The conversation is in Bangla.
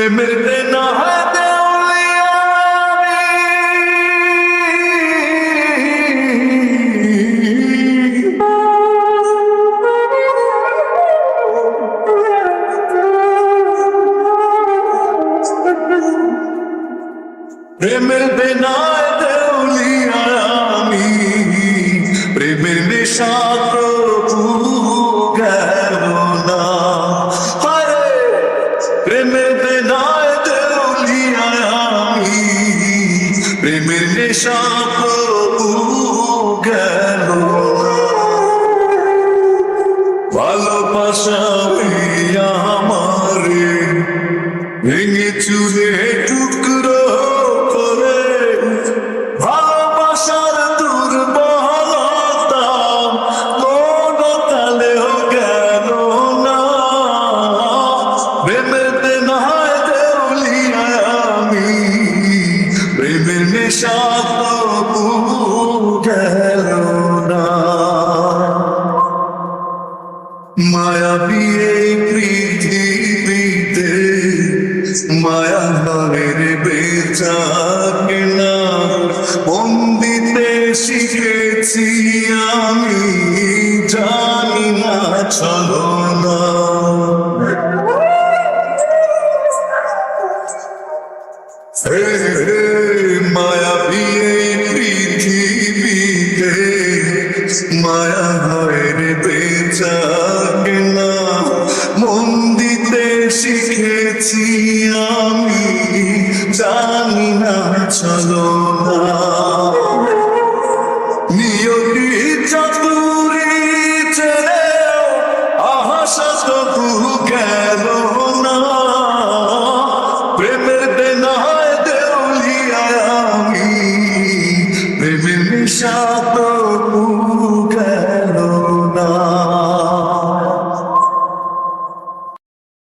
मिलते ना है প্রেমের বেনায় দেউলিয়া আমি প্রেমের নেশা প্রভু গেল না হায় প্রেমের বেনায় দেউলিয়া আমি প্রেমের নেশা প্রভু গেল না ভালোবাসা আমারে ভেঙে চুরে টুকরো করে ভালোবাসার দুর্বলতা কোনো কালেও গেল না প্রেমের বেনায় দেউলিয়া আমি প্রেমের নেশা প্রভু গেল না মায়াবী এই পৃথিবীতে মায়া নরের বেচা কেনা বন্দিতে শিখেছি আমি জানি না চলো না মায়াবী এই পৃথিবীতে মায়া নরের বেচা কেনা মন দিতে শিখেছি আমি জানি না চলো না নিয়তি চাতুরি ছেড়ে আশা তবু গেল না প্রেমের বেনায় দেউলিয়া আমি প্রেমের নেশা তবু গেল